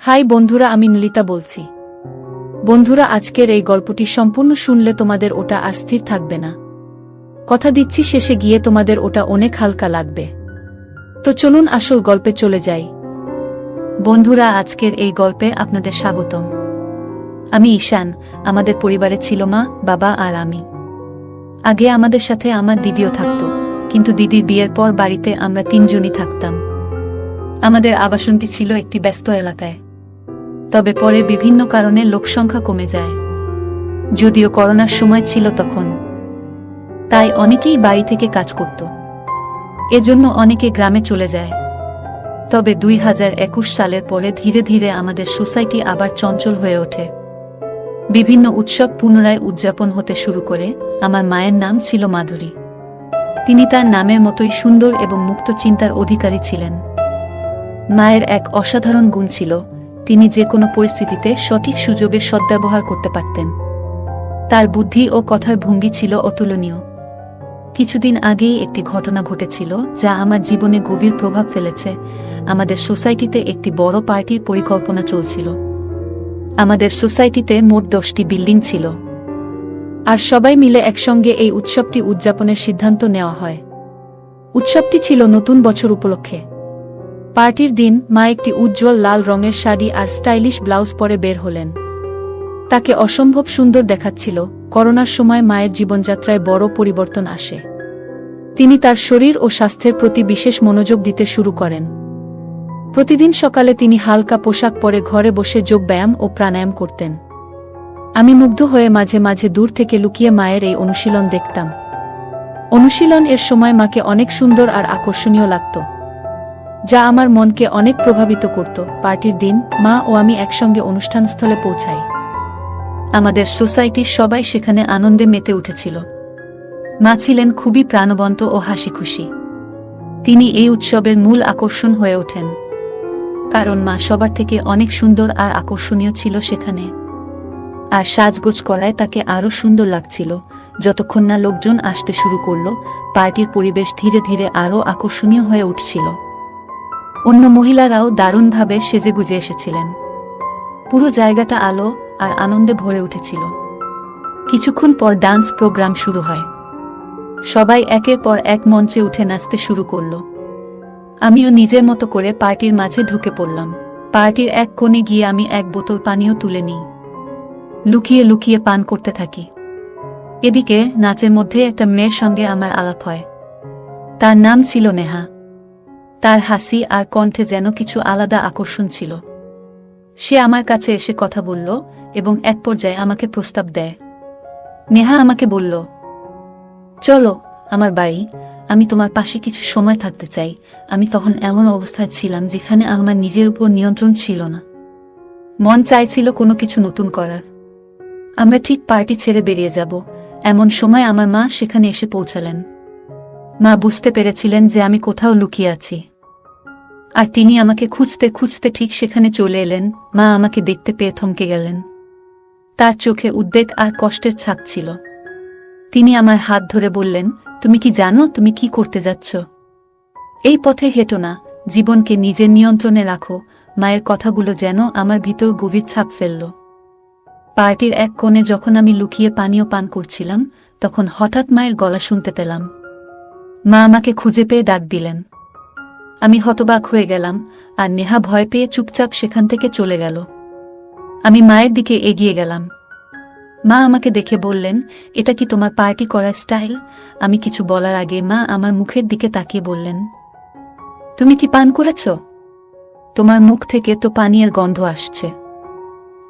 High বন্ধুরা, আমি নলিতা বলছি। বন্ধুরা, আজকের এই গল্পটি সম্পূর্ণ শুনলে তোমাদের ওটা আর স্থির থাকবে না। কথা দিচ্ছি, শেষে গিয়ে তোমাদের ওটা অনেক হালকা লাগবে। তো চলুন আসল গল্পে চলে যাই। বন্ধুরা, আজকের এই গল্পে আপনাদের স্বাগতম। আমি ঈশান। আমাদের পরিবারে ছিল মা, বাবা আর আমি। আগে আমাদের সাথে আমার দিদিও থাকত, কিন্তু দিদির বিয়ের পর বাড়িতে আমরা তিনজনই থাকতাম। আমাদের আবাসনটি ছিল একটি ব্যস্ত এলাকায়। তবে পরে বিভিন্ন কারণে লোকসংখ্যা কমে যায়। যদিও করোনার সময় ছিল তখন, তাই অনেকেই বাড়ি থেকে কাজ করত। এজন্য অনেকে গ্রামে চলে যায়। তবে 2021 সালের পরে ধীরে ধীরে আমাদের সোসাইটি আবার চঞ্চল হয়ে ওঠে। বিভিন্ন উৎসব পুনরায় উদযাপন হতে শুরু করে। আমার মায়ের নাম ছিল মাধুরী। তিনি তার নামের মতোই সুন্দর এবং মুক্ত চিন্তার অধিকারী ছিলেন। মায়ের এক অসাধারণ গুণ ছিল, তিনি যে কোনো পরিস্থিতিতে সঠিক সুযোগের সদ্ব্যবহার করতে পারতেন। তার বুদ্ধি ও কথার ভঙ্গি ছিল অতুলনীয়। কিছুদিন আগেই একটি ঘটনা ঘটেছিল যা আমার জীবনে গভীর প্রভাব ফেলেছে। আমাদের সোসাইটিতে একটি বড় পার্টির পরিকল্পনা চলছিল। আমাদের সোসাইটিতে মোট 10টি বিল্ডিং ছিল, আর সবাই মিলে একসঙ্গে এই উৎসবটি উদযাপনের সিদ্ধান্ত নেওয়া হয়। উৎসবটি ছিল নতুন বছর উপলক্ষে। পার্টির দিন মা একটি উজ্জ্বল লাল রঙের শাড়ি আর স্টাইলিশ ব্লাউজ পরে বের হলেন। তাকে অসম্ভব সুন্দর দেখাচ্ছিল। করোনার সময় মায়ের জীবনযাত্রায় বড় পরিবর্তন আসে। তিনি তার শরীর ও স্বাস্থ্যের প্রতি বিশেষ মনোযোগ দিতে শুরু করেন। প্রতিদিন সকালে তিনি হালকা পোশাক পরে ঘরে বসে যোগব্যায়াম ও প্রাণায়াম করতেন। আমি মুগ্ধ হয়ে মাঝে মাঝে দূর থেকে লুকিয়ে মায়ের এই অনুশীলন দেখতাম। অনুশীলন এর সময় মাকে অনেক সুন্দর আর আকর্ষণীয় লাগত, যা আমার মনকে অনেক প্রভাবিত করত। পার্টির দিন মা ও আমি একসঙ্গে অনুষ্ঠানস্থলে পৌঁছাই। আমাদের সোসাইটির সবাই সেখানে আনন্দে মেতে উঠেছিল। মা ছিলেন খুবই প্রাণবন্ত ও হাসিখুশি। তিনি এই উৎসবের মূল আকর্ষণ হয়ে ওঠেন, কারণ মা সবার থেকে অনেক সুন্দর আর আকর্ষণীয় ছিল সেখানে। আর সাজগোজ করায় তাকে আরও সুন্দর লাগছিল। যতক্ষণ না লোকজন আসতে শুরু করল, পার্টির পরিবেশ ধীরে ধীরে আরও আকর্ষণীয় হয়ে উঠছিল। অন্য মহিলারাও দারুণভাবে সেজেগুজে এসেছিলেন। পুরো জায়গাটা আলো আর আনন্দে ভরে উঠেছিল। কিছুক্ষণ পর ডান্স প্রোগ্রাম শুরু হয়। সবাই একের পর এক মঞ্চে উঠে নাচতে শুরু করল। আমিও নিজের মতো করে পার্টির মাঝে ঢুকে পড়লাম। পার্টির এক কোণে গিয়ে আমি এক বোতল পানিও তুলে নিই। লুকিয়ে লুকিয়ে পান করতে থাকি। এদিকে নাচের মধ্যে একটা মেয়ের সঙ্গে আমার আলাপ হয়। তার নাম ছিল নেহা। তার হাসি আর কণ্ঠে যেন কিছু আলাদা আকর্ষণ ছিল। সে আমার কাছে এসে কথা বলল এবং এক পর্যায়ে আমাকে প্রস্তাব দেয়। নেহা আমাকে বলল, চলো আমার বাড়ি, আমি তোমার পাশে কিছু সময় থাকতে চাই। আমি তখন এমন অবস্থায় ছিলাম যেখানে আমার নিজের উপর নিয়ন্ত্রণ ছিল না। মন চাইছিল কোনো কিছু নতুন করার। আমরা ঠিক পার্টি ছেড়ে বেরিয়ে যাব, এমন সময় আমার মা সেখানে এসে পৌঁছালেন। মা বুঝতে পেরেছিলেন যে আমি কোথাও লুকিয়ে আছি, আর তিনি আমাকে খুঁজতে খুঁজতে ঠিক সেখানে চলে এলেন। মা আমাকে দেখতে পেয়ে থমকে গেলেন। তার চোখে উদ্বেগ আর কষ্টের ছাপ ছিল। তিনি আমার হাত ধরে বললেন, তুমি কি জানো তুমি কি করতে যাচ্ছ? এই পথে হেঁটো না, জীবনকে নিজের নিয়ন্ত্রণে রাখো। মায়ের কথাগুলো যেন আমার ভিতর গভীর ছাপ ফেলল। পার্টির এক কোণে যখন আমি লুকিয়ে পানীয় পান করছিলাম, তখন হঠাৎ মায়ের গলা শুনতে পেলাম। মা আমাকে খুঁজে পেয়ে ডাক দিলেন। আমি হতবাক হয়ে গেলাম, আর নেহা ভয় পেয়ে চুপচাপ সেখান থেকে চলে গেল। আমি মায়ের দিকে এগিয়ে গেলাম। মা আমাকে দেখে বললেন, এটা কি তোমার পার্টি করার স্টাইল? আমি কিছু বলার আগে মা আমার মুখের দিকে তাকিয়ে বললেন, তুমি কি পান করেছ? তোমার মুখ থেকে তো পানীয়ের গন্ধ আসছে।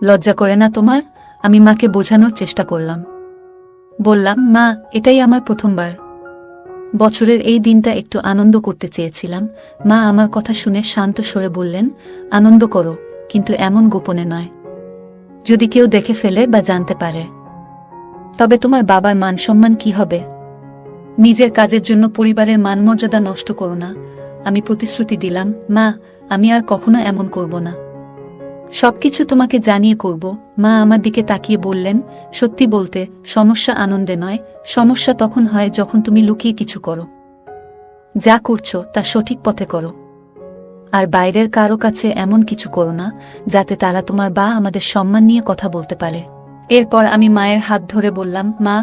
লজ্জা করে না তোমার? আমি মাকে বোঝানোর চেষ্টা করলাম। বললাম, মা, এটাই আমার প্রথমবার। বছরের এই দিনটা একটু আনন্দ করতে চেয়েছিলাম। মা আমার কথা শুনে শান্ত স্বরে বললেন, আনন্দ করো, কিন্তু এমন গোপনে নয়। যদি কেউ দেখে ফেলে বা জানতে পারে, তবে তোমার বাবার মান সম্মান কি হবে? নিজের কাজের জন্য পরিবারের মানমর্যাদা নষ্ট করো না। আমি প্রতিশ্রুতি দিলাম, মা, আমি আর কখনো এমন করব না। সবকিছু তোমাকে জানিয়ে করব। মা আমার দিকে তাকিয়ে বললেন, সত্যি বলতে, সমস্যা আনন্দে নয়, সমস্যা তখন হয় যখন তুমি লুকিয়ে কিছু করো। যা করছো তা সঠিক পথে করো। আর বাইরের কারো কাছে এমন কিছু করো না যাতে তারা তোমার বা আমাদের সম্মান নিয়ে কথা বলতে পারে। এরপর আমি মায়ের হাত ধরে বললাম, মা,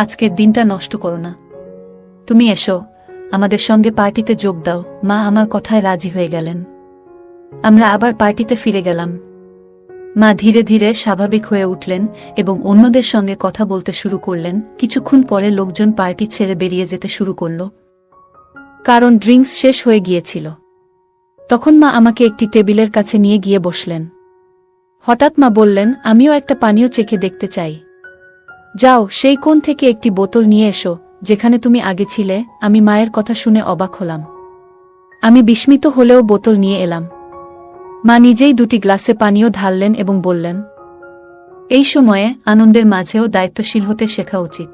আজকের দিনটা নষ্ট করো না, তুমি এসো, আমাদের সঙ্গে পার্টিতে যোগ দাও। মা আমার কথায় রাজি হয়ে গেলেন। আমরা আবার পার্টিতে ফিরে গেলাম। মা ধীরে ধীরে স্বাভাবিক হয়ে উঠলেন এবং অন্যদের সঙ্গে কথা বলতে শুরু করলেন। কিছুক্ষণ পরে লোকজন পার্টি ছেড়ে বেরিয়ে যেতে শুরু করল, কারণ ড্রিঙ্কস শেষ হয়ে গিয়েছিল। তখন মা আমাকে একটি টেবিলের কাছে নিয়ে গিয়ে বসলেন। হঠাৎ মা বললেন, আমিও একটা পানীয় চেখে দেখতে চাই। যাও, সেই কোণ থেকে একটি বোতল নিয়ে এসো যেখানে তুমি আগে ছিলে। আমি মায়ের কথা শুনে অবাক হলাম। আমি বিস্মিত হলেও বোতল নিয়ে এলাম। মা নিজেই দুটি গ্লাসে পানীয় ঢাললেন এবং বললেন, এই সময়ে আনন্দের মাঝেও দায়িত্বশীল হতে শেখা উচিত।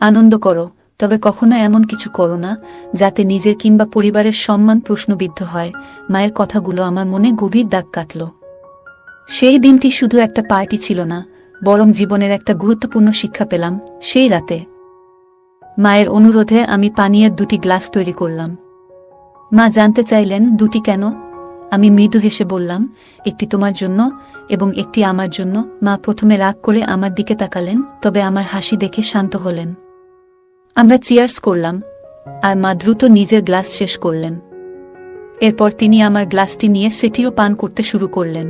আনন্দ করো, তবে কখনো এমন কিছু করো না যাতে নিজের কিংবা পরিবারের সম্মান প্রশ্নবিদ্ধ হয়। মায়ের কথাগুলো আমার মনে গভীর দাগ কাটল। সেই দিনটি শুধু একটা পার্টি ছিল না, বরং জীবনের একটা গুরুত্বপূর্ণ শিক্ষা পেলাম সেই রাতে। মায়ের অনুরোধে আমি পানীয়ের দুটি গ্লাস তৈরি করলাম। মা জানতে চাইলেন, দুটি কেন? আমি মৃদু হেসে বললাম, একটি তোমার জন্য এবং একটি আমার জন্য। মা প্রথমে রাগ করে আমার দিকে তাকালেন, তবে আমার হাসি দেখে শান্ত হলেন। আমরা চিয়ার্স করলাম, আর মা দ্রুত নিজের গ্লাস শেষ করলেন। এরপর তিনি আমার গ্লাসটি নিয়ে সেটিও পান করতে শুরু করলেন।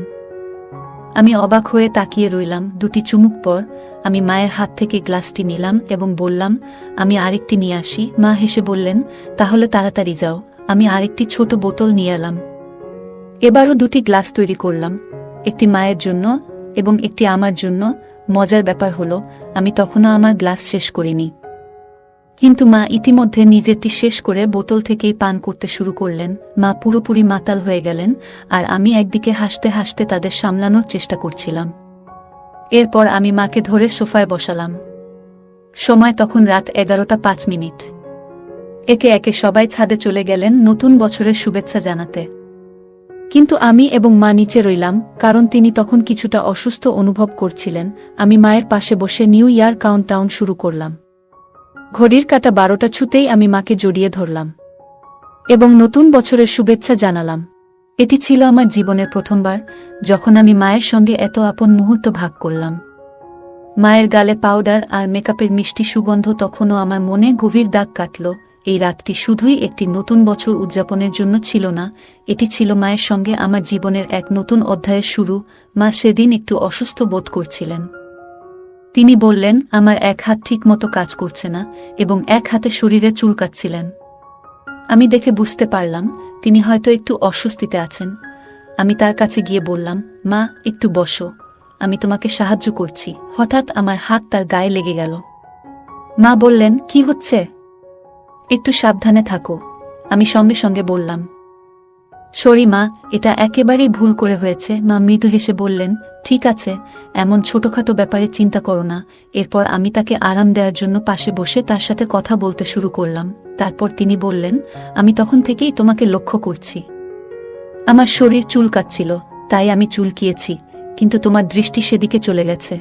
আমি অবাক হয়ে তাকিয়ে রইলাম। দুটি চুমুক পর আমি মায়ের হাত থেকে গ্লাসটি নিলাম এবং বললাম, আমি আরেকটি নিয়ে আসি। মা হেসে বললেন, তাহলে তাড়াতাড়ি যাও। আমি আরেকটি ছোট বোতল নিয়ে এলাম। এবারও দুটি গ্লাস তৈরি করলাম, একটি মায়ের জন্য এবং একটি আমার জন্য। মজার ব্যাপার হলো, আমি তখনও আমার গ্লাস শেষ করিনি, কিন্তু মা ইতিমধ্যে নিজেরটি শেষ করে বোতল থেকেই পান করতে শুরু করলেন। মা পুরোপুরি মাতাল হয়ে গেলেন, আর আমি একদিকে হাসতে হাসতে তাদের সামলানোর চেষ্টা করছিলাম। এরপর আমি মাকে ধরে সোফায় বসালাম। সময় তখন রাত 11:05। একে একে সবাই ছাদে চলে গেলেন নতুন বছরের শুভেচ্ছা জানাতে, কিন্তু আমি এবং মা নিচে রইলাম, কারণ তিনি তখন কিছুটা অসুস্থ অনুভব করছিলেন। আমি মায়ের পাশে বসে নিউ ইয়ার কাউন্টডাউন শুরু করলাম। ঘড়ির কাঁটা 12টা ছুতেই আমি মাকে জড়িয়ে ধরলাম এবং নতুন বছরের শুভেচ্ছা জানালাম। এটি ছিল আমার জীবনের প্রথমবার যখন আমি মায়ের সঙ্গে এত আপন মুহূর্ত ভাগ করলাম। মায়ের গালে পাউডার আর মেকআপের মিষ্টি সুগন্ধ তখনও আমার মনে গভীর দাগ কাটল। এই রাতটি শুধুই একটি নতুন বছর উদযাপনের জন্য ছিল না, এটি ছিল মায়ের সঙ্গে আমার জীবনের এক নতুন অধ্যায়ের শুরু। মা সেদিন একটু অসুস্থ বোধ করছিলেন। তিনি বললেন, আমার এক হাত ঠিক মতো কাজ করছে না এবং এক হাতে শরীরে চুলকাচ্ছিলেন। আমি দেখে বুঝতে পারলাম তিনি হয়তো একটু অস্বস্তিতে আছেন। আমি তার কাছে গিয়ে বললাম, মা, একটু বসো, আমি তোমাকে সাহায্য করছি। হঠাৎ আমার হাত তার গায়ে লেগে গেল। মা বললেন, কি হচ্ছে? একটু সাবধানে থাকো। আমি সঙ্গে সঙ্গে বললাম, সরি মা, এটা একেবারেই ভুল করে হয়েছে। মা মৃদু হেসে বললেন, ঠিক আছে, এমন ছোটখাটো ব্যাপারে চিন্তা করো না। এরপর আমি তাকে আরাম দেওয়ার জন্য পাশে বসে তার সাথে কথা বলতে শুরু করলাম। তারপর তিনি বললেন, আমি তখন থেকেই তোমাকে লক্ষ্য করছি। আমার শরীর চুলকাচ্ছিল, তাই আমি চুলকিয়েছি, কিন্তু তোমার দৃষ্টি সেদিকে চলে গেছে।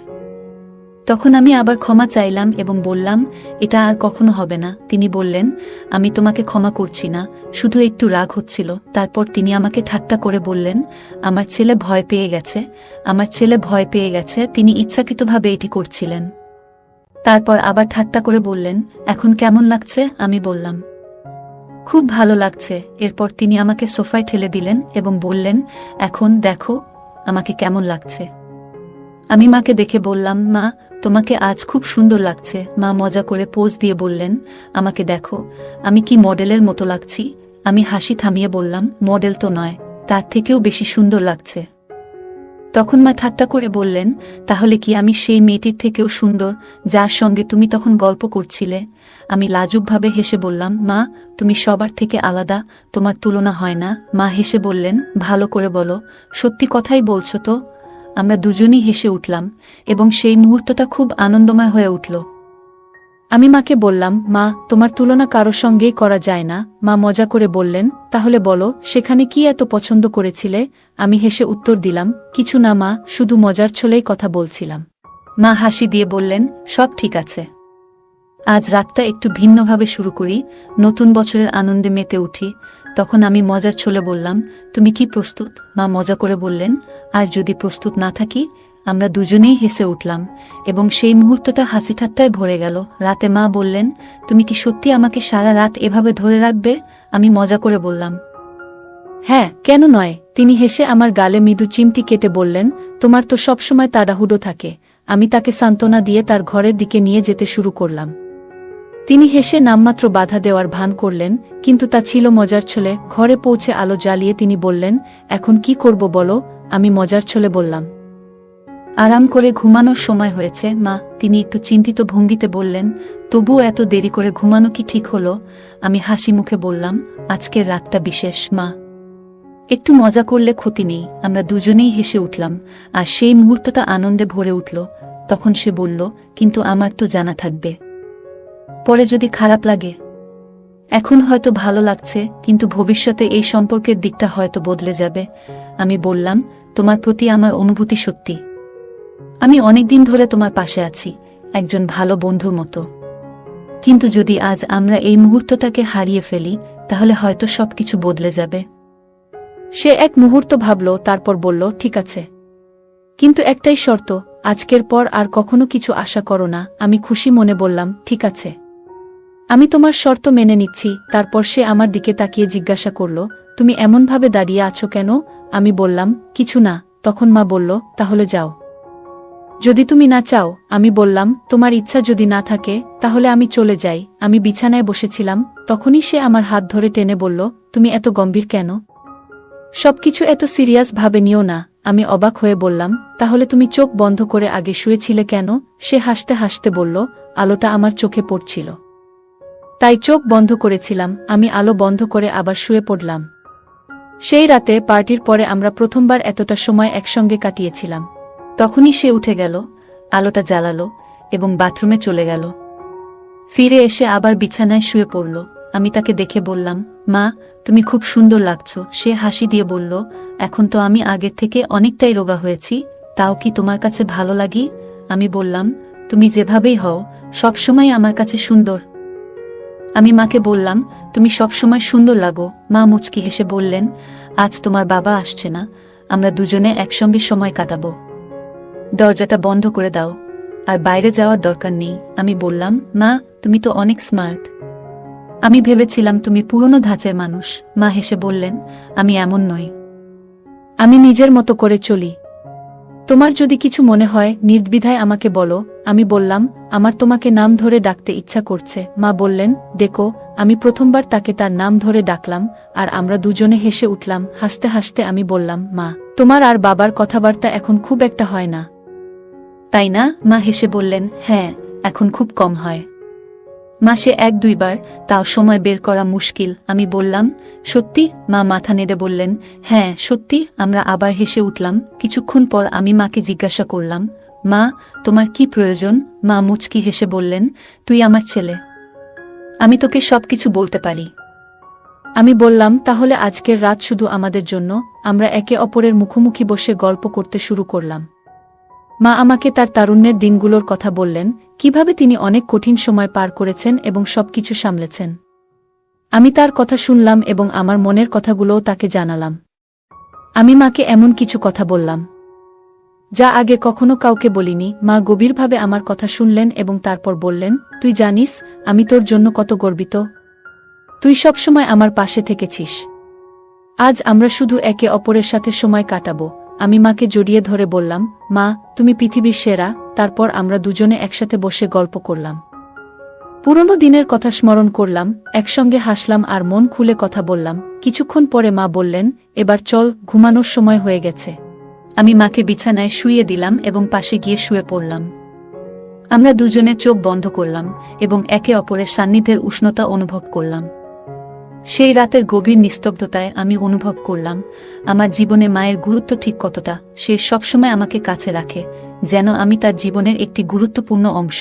তখন আমি আবার ক্ষমা চাইলাম এবং বললাম, এটা আর কখনো হবে না। তিনি বললেন, আমি তোমাকে ক্ষমা করছি না, শুধু একটু রাগ হচ্ছিল। তারপর তিনি আমাকে ঠাট্টা করে বললেন, আমার ছেলে ভয় পেয়ে গেছে, আমার ছেলে ভয় পেয়ে গেছে। তিনি ইচ্ছাকৃতভাবে এটি করছিলেন। তারপর আবার ঠাট্টা করে বললেন, এখন কেমন লাগছে? আমি বললাম, খুব ভালো লাগছে। এরপর তিনি আমাকে সোফায় ঠেলে দিলেন এবং বললেন, এখন দেখো আমাকে কেমন লাগছে। আমি মাকে দেখে বললাম, মা, তোমাকে আজ খুব সুন্দর লাগছে। মা মজা করে পোজ দিয়ে বললেন, আমাকে দেখো, আমি কি মডেলের মতো লাগছি? আমি হাসি থামিয়ে বললাম, মডেল তো নয়, তার থেকেও বেশি সুন্দর লাগছে। তখন মা ঠাট্টা করে বললেন, তাহলে কি আমি সেই মেয়েটির থেকেও সুন্দর যার সঙ্গে তুমি তখন গল্প করছিলে? আমি লাজুকভাবে হেসে বললাম, মা, তুমি সবার থেকে আলাদা, তোমার তুলনা হয় না। মা হেসে বললেন, ভালো করে বলো, সত্যি কথাই বলছো তো? আমরা দুজনই হেসে উঠলাম এবং সেই মুহূর্তটা খুব আনন্দময় হয়ে উঠল। আমি মাকে বললাম, মা, তোমার তুলনা কারো সঙ্গেই করা যায় না। মা মজা করে বললেন, তাহলে বলো, সেখানে কি এত পছন্দ করেছিলে? আমি হেসে উত্তর দিলাম, কিছু না মা, শুধু মজার ছলেই কথা বলছিলাম। মা হাসি দিয়ে বললেন, সব ঠিক আছে, আজ রাতটা একটু ভিন্নভাবে শুরু করি, নতুন বছরের আনন্দে মেতে উঠি। তখন আমি মজার ছলে বললাম, তুমি কি প্রস্তুত? মা মজা করে বললেন, আর যদি প্রস্তুত না থাকি? আমরা দুজনেই হেসে উঠলাম এবং সেই মুহূর্তটা হাসি ঠাট্টায় ভরে গেল। রাতে মা বললেন, তুমি কি সত্যি আমাকে সারা রাত এভাবে ধরে রাখবে? আমি মজা করে বললাম, হ্যাঁ, কেন নয়। তিনি হেসে আমার গালে মৃদু চিমটি কেটে বললেন, তোমার তো সবসময় তাড়াহুড়ো থাকে। আমি তাকে সান্ত্বনা দিয়ে তার ঘরের দিকে নিয়ে যেতে শুরু করলাম। তিনি হেসে নামমাত্র বাধা দেওয়ার ভান করলেন, কিন্তু তা ছিল মজার ছলে। ঘরে পৌঁছে আলো জ্বালিয়ে তিনি বললেন, এখন কি করব বলো? আমি মজার ছলে বললাম, আরাম করে ঘুমানোর সময় হয়েছে মা। তিনি একটু চিন্তিত ভঙ্গিতে বললেন, তবুও এত দেরি করে ঘুমানো কি ঠিক হলো? আমি হাসি মুখে বললাম, আজকের রাতটা বিশেষ মা, একটু মজা করলে ক্ষতি নেই। আমরা দুজনেই হেসে উঠলাম আর সেই মুহূর্তটা আনন্দে ভরে উঠল। তখন সে বলল, কিন্তু আমার তো জানা থাকবে, পরে যদি খারাপ লাগে। এখন হয়তো ভালো লাগছে, কিন্তু ভবিষ্যতে এই সম্পর্কের দিকটা হয়তো বদলে যাবে। আমি বললাম, তোমার প্রতি আমার অনুভূতি সত্যি। আমি অনেকদিন ধরে তোমার পাশে আছি, একজন ভালো বন্ধুর মতো। কিন্তু যদি আজ আমরা এই মুহূর্তটাকে হারিয়ে ফেলি, তাহলে হয়তো সবকিছু বদলে যাবে। সে এক মুহূর্ত ভাবল, তারপর বলল, ঠিক আছে, কিন্তু একটাই শর্ত, আজকের পর আর কখনো কিছু আশা করো না। আমি খুশি মনে বললাম, ঠিক আছে, আমি তোমার শর্ত মেনে নিচ্ছি। তারপর সে আমার দিকে তাকিয়ে জিজ্ঞাসা করল, তুমি এমনভাবে দাঁড়িয়ে আছো কেন? আমি বললাম, কিছু না। তখন মা বলল, তাহলে যাও, যদি তুমি না চাও। আমি বললাম, তোমার ইচ্ছা যদি না থাকে, তাহলে আমি চলে যাই। আমি বিছানায় বসেছিলাম, তখনই সে আমার হাত ধরে টেনে বলল, তুমি এত গম্ভীর কেন? সবকিছু এত সিরিয়াস ভাবে নিও না। আমি অবাক হয়ে বললাম, তাহলে তুমি চোখ বন্ধ করে আগে শুয়েছিলে কেন? সে হাসতে হাসতে বলল, আলোটা আমার চোখে পড়ছিল, তাই চোখ বন্ধ করেছিলাম। আমি আলো বন্ধ করে আবার শুয়ে পড়লাম। সেই রাতে পার্টির পরে আমরা প্রথমবার এতটা সময় একসঙ্গে কাটিয়েছিলাম। তখনই সে উঠে গেল, আলোটা জ্বালালো এবং বাথরুমে চলে গেল। ফিরে এসে আবার বিছানায় শুয়ে পড়ল। আমি তাকে দেখে বললাম, মা, তুমি খুব সুন্দর লাগছো। সে হাসি দিয়ে বলল, এখন তো আমি আগের থেকে অনেকটাই রোগা হয়েছি, তাও কি তোমার কাছে ভালো লাগি? আমি বললাম, তুমি যেভাবেই হও, সবসময় আমার কাছে সুন্দর। আমি মাকে বললাম, তুমি সবসময় সুন্দর লাগো। মা মুচকি হেসে বললেন, আজ তোমার বাবা আসছে না, আমরা দুজনে একসঙ্গে সময় কাটাবো। দরজাটা বন্ধ করে দাও, আর বাইরে যাওয়ার দরকার নেই। আমি বললাম, মা, তুমি তো অনেক স্মার্ট। আমি ভেবেছিলাম তুমি পুরনো ধাঁচের মানুষ। মা হেসে বললেন, আমি এমন নই, আমি নিজের মতো করে চলি। তোমার যদি কিছু মনে হয়, নির্দ্বিধায় আমাকে বলো। আমি বললাম, আমার তোমাকে নাম ধরে ডাকতে ইচ্ছা করছে। মা বললেন, দেখো। আমি প্রথমবার তাকে তার নাম ধরে ডাকলাম আর আমরা দুজনে হেসে উঠলাম। হাসতে হাসতে আমি বললাম, মা, তোমার আর বাবার কথাবার্তা এখন খুব একটা হয় না, তাই না? মা হেসে বললেন, হ্যাঁ, এখন খুব কম হয়। মাসে 1-2 বার, তাও সময় বের করা মুশকিল। আমি বললাম, সত্যি? মা মাথা নেড়ে বললেন, হ্যাঁ সত্যি। আমরা আবার হেসে উঠলাম। কিছুক্ষণ পর আমি মাকে জিজ্ঞাসা করলাম, মা, তোমার কি প্রয়োজন? মা মুচকি হেসে বললেন, তুই আমার ছেলে, আমি তোকে সবকিছু বলতে পারি। আমি বললাম, তাহলে আজকের রাত শুধু আমাদের জন্য। আমরা একে অপরের মুখোমুখি বসে গল্প করতে শুরু করলাম। মা আমাকে তার তারুণ্যের দিনগুলোর কথা বললেন, কিভাবে তিনি অনেক কঠিন সময় পার করেছেন এবং সবকিছু সামলেছেন। আমি তার কথা শুনলাম এবং আমার মনের কথাগুলোও তাকে জানালাম। আমি মাকে এমন কিছু কথা বললাম যা আগে কখনো কাউকে বলিনি। মা গভীরভাবে আমার কথা শুনলেন এবং তারপর বললেন, তুই জানিস আমি তোর জন্য কত গর্বিত। তুই সবসময় আমার পাশে থেকেছিস। আজ আমরা শুধু একে অপরের সাথে সময় কাটাবো। আমি মাকে জড়িয়ে ধরে বললাম, মা, তুমি পৃথিবীর সেরা। তারপর আমরা দুজনে একসাথে বসে গল্প করলাম, পুরনো দিনের কথা স্মরণ করলাম, একসঙ্গে হাসলাম আর মন খুলে কথা বললাম। কিছুক্ষণ পরে মা বললেন, এবার চল, ঘুমানোর সময় হয়ে গেছে। আমি মাকে বিছানায় শুইয়ে দিলাম এবং পাশে গিয়ে শুয়ে পড়লাম। আমরা দুজনে চোখ বন্ধ করলাম এবং একে অপরের সান্নিধ্যের উষ্ণতা অনুভব করলাম। সেই রাতের গভীর নিস্তব্ধতায় আমি অনুভব করলাম আমার জীবনে মায়ের গুরুত্ব ঠিক কতটা। সে সবসময় আমাকে কাছে রাখে, যেন আমি তার জীবনের একটি গুরুত্বপূর্ণ অংশ।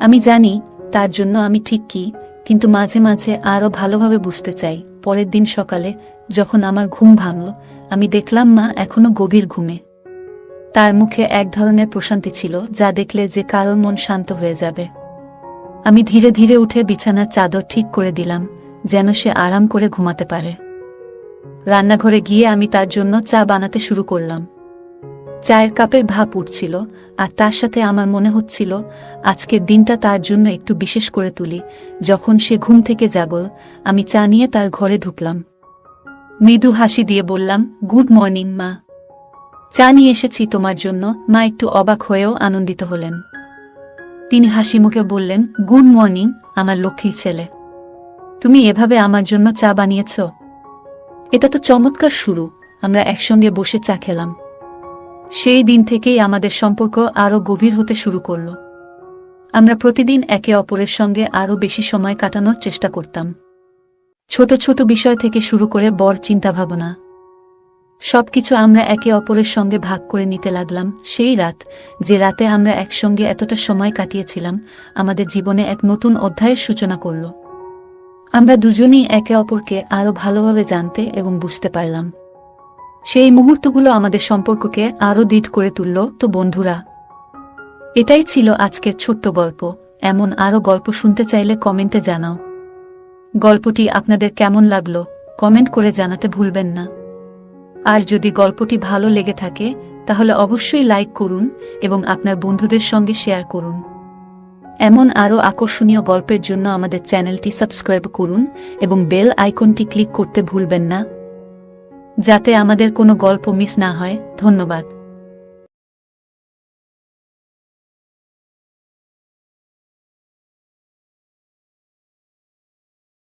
আমি জানি তার জন্য আমি ঠিক কি, কিন্তু মাঝে মাঝে আরও ভালোভাবে বুঝতে চাই। পরের দিন সকালে যখন আমার ঘুম ভাঙল, আমি দেখলাম মা এখনো গভীর ঘুমে। তার মুখে এক ধরনের প্রশান্তি ছিল, যা দেখলে যে কারোর মন শান্ত হয়ে যাবে। আমি ধীরে ধীরে উঠে বিছানার চাদর ঠিক করে দিলাম, যেন সে আরাম করে ঘুমাতে পারে। রান্নাঘরে গিয়ে আমি তার জন্য চা বানাতে শুরু করলাম। চায়ের কাপের ভাপ উঠছিল, আর তার সাথে আমার মনে হচ্ছিল আজকের দিনটা তার জন্য একটু বিশেষ করে তুলি। যখন সে ঘুম থেকে জাগল, আমি চা নিয়ে তার ঘরে ঢুকলাম। মৃদু হাসি দিয়ে বললাম, গুড মর্নিং মা, চা নিয়ে এসেছি তোমার জন্য। মা একটু অবাক হয়েও আনন্দিত হলেন। তিনি হাসি মুখে বললেন, গুড মর্নিং আমার লক্ষ্মী ছেলে, তুমি এভাবে আমার জন্য চা বানিয়েছ? এটা তো চমৎকার শুরু। আমরা একসঙ্গে বসে চা খেলাম। সেই দিন থেকেই আমাদের সম্পর্ক আরও গভীর হতে শুরু করল। আমরা প্রতিদিন একে অপরের সঙ্গে আরও বেশি সময় কাটানোর চেষ্টা করতাম। ছোট ছোট বিষয় থেকে শুরু করে বড় চিন্তাভাবনা, সবকিছু আমরা একে অপরের সঙ্গে ভাগ করে নিতে লাগলাম। সেই রাত, যে রাতে আমরা একসঙ্গে এতটা সময় কাটিয়েছিলাম, আমাদের জীবনে এক নতুন অধ্যায়ের সূচনা করল। আমরা দুজনেই একে অপরকে আরও ভালোভাবে জানতে এবং বুঝতে পারলাম। সেই মুহূর্তগুলো আমাদের সম্পর্ককে আরও দৃঢ় করে তুলল। তো বন্ধুরা, এটাই ছিল আজকের ছোট্ট গল্প। এমন আরও গল্প শুনতে চাইলে কমেন্টে জানাও। গল্পটি আপনাদের কেমন লাগলো কমেন্ট করে জানাতে ভুলবেন না। আর যদি গল্পটি ভালো লেগে থাকে তাহলে অবশ্যই লাইক করুন এবং আপনার বন্ধুদের সঙ্গে শেয়ার করুন। এমন আরও আকর্ষণীয় গল্পের জন্য আমাদের চ্যানেলটি সাবস্ক্রাইব করুন এবং বেল আইকনটি ক্লিক করতে ভুলবেন না, যাতে আমাদের কোনো গল্প মিস না হয়। ধন্যবাদ।